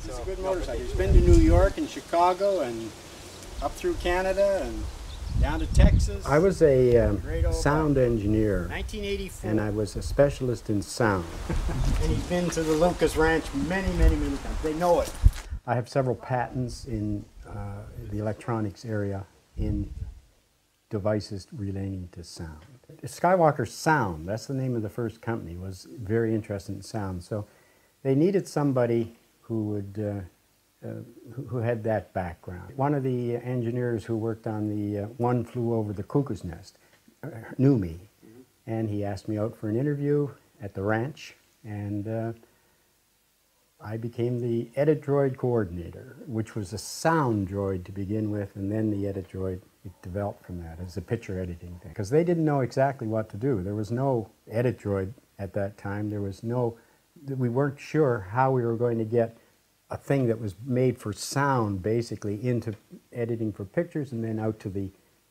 It's a good motorcycle. It's been to New York and Chicago and up through Canada and down to Texas. I was a sound engineer. 1984. And I was a specialist in sound. And he's been to the Lucas Ranch many, many, many times. They know it. I have several patents in the electronics area in devices relating to sound. Skywalker Sound, that's the name of the first company, was very interested in sound. So they needed somebody who would who had that background. One of the engineers who worked on the One Flew Over the Cuckoo's Nest knew me, and he asked me out for an interview at the ranch, and I became the EditDroid coordinator, which was a sound droid to begin with, and then the EditDroid, it developed from that as a picture editing thing. Because they didn't know exactly what to do. There was no EditDroid at that time. There was no, we weren't sure how we were going to get a thing that was made for sound, basically, into editing for pictures and then out to the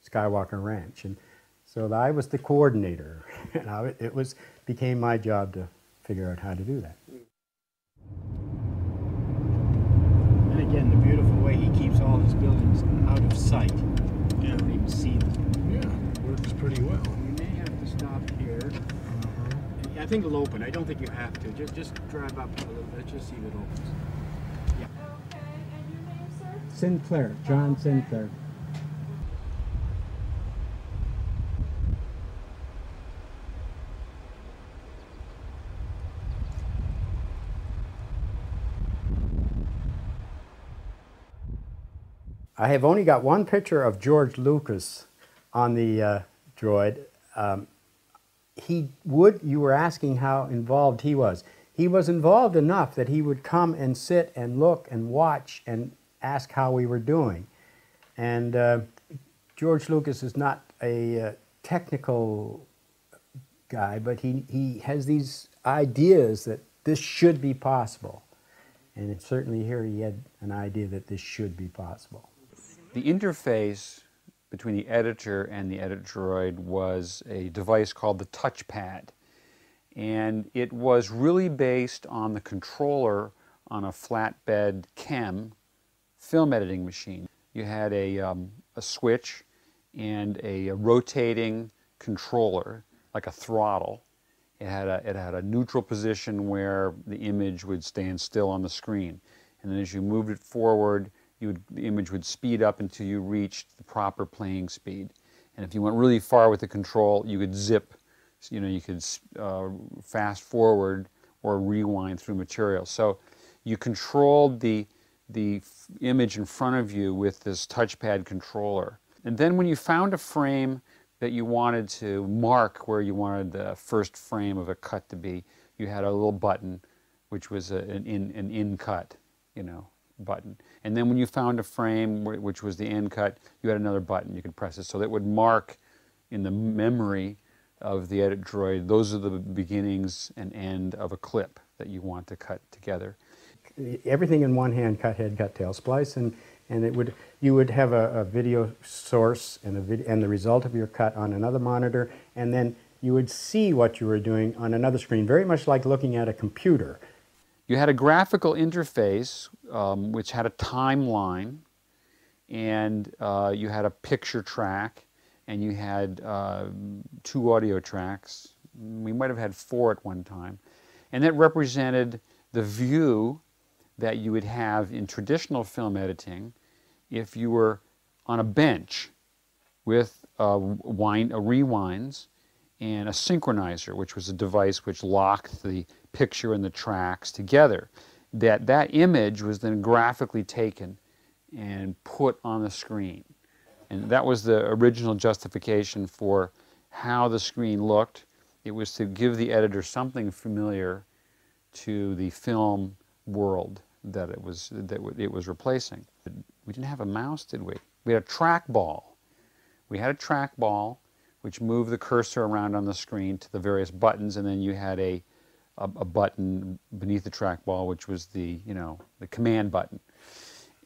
Skywalker Ranch. And so I was the coordinator, and it became my job to figure out how to do that. And again, the beautiful way he keeps all his buildings out of sight. You don't even see them. Yeah, works pretty well. You may have to stop here. I think it'll open. I don't think you have to. Just drive up a little bit. Just see if it opens. Yeah. Okay, and your name, sir? Sinclair, John Sinclair. I have only got one picture of George Lucas on the droid. You were asking how involved he was. He was involved enough that he would come and sit and look and watch and ask how we were doing. And George Lucas is not a technical guy, but he has these ideas that this should be possible. And certainly here he had an idea that this should be possible. The interface between the editor and the EditDroid was a device called the touchpad. And it was really based on the controller on a flatbed chem film editing machine. You had a switch and a rotating controller, like a throttle. It had a neutral position where the image would stand still on the screen. And then as you moved it forward, the image would speed up until you reached the proper playing speed. And if you went really far with the control, you could zip, you could fast forward or rewind through material. So you controlled the image in front of you with this touchpad controller. And then when you found a frame that you wanted to mark where you wanted the first frame of a cut to be, you had a little button, which was an in cut, button. And then when you found a frame which was the end cut, you had another button. You could press it. So that would mark in the memory of the EditDroid, those are the beginnings and end of a clip that you want to cut together. Everything in one hand, cut head, cut tail, splice, and you would have a video source and the result of your cut on another monitor, and then you would see what you were doing on another screen, very much like looking at a computer. You had a graphical interface which had a timeline, and you had a picture track, and you had 2 audio tracks. We might have had 4 at one time. And that represented the view that you would have in traditional film editing if you were on a bench with rewinds and a synchronizer, which was a device which locked the picture and the tracks together. That image was then graphically taken and put on the screen. And that was the original justification for how the screen looked. It was to give the editor something familiar to the film world that it was replacing. We didn't have a mouse, did we? We had a trackball. We had a trackball which moved the cursor around on the screen to the various buttons, and then you had a button beneath the trackball, which was the command button.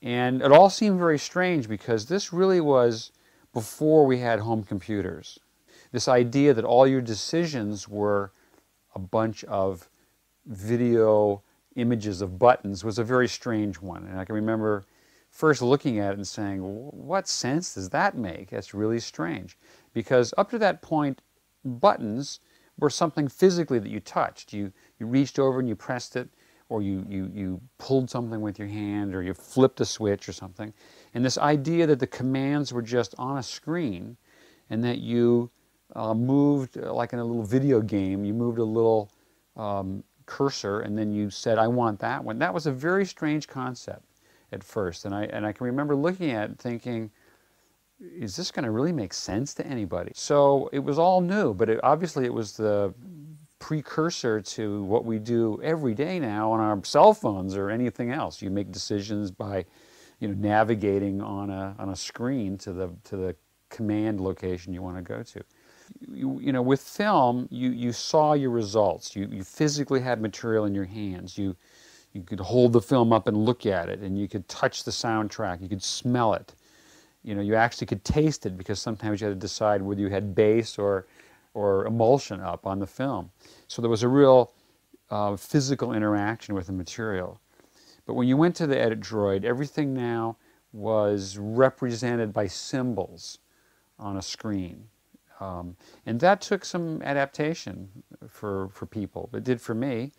And it all seemed very strange because this really was before we had home computers. This idea that all your decisions were a bunch of video images of buttons was a very strange one. And I can remember first looking at it and saying, what sense does that make? That's really strange. Because up to that point, buttons were something physically that you touched. You reached over and you pressed it, or you pulled something with your hand, or you flipped a switch or something. And this idea that the commands were just on a screen, and that you moved, like in a little video game, you moved a little cursor, and then you said, I want that one. That was a very strange concept at first. And I can remember looking at it thinking, is this going to really make sense to anybody? So it was all new, but obviously it was the precursor to what we do every day now on our cell phones or anything else. You make decisions by, navigating on a screen to the command location you want to go to. With film, you saw your results. You physically had material in your hands. You could hold the film up and look at it, and you could touch the soundtrack. You could smell it. You actually could taste it, because sometimes you had to decide whether you had base or emulsion up on the film. So there was a real physical interaction with the material. But when you went to the EditDroid, everything now was represented by symbols on a screen. And that took some adaptation for people. It did for me.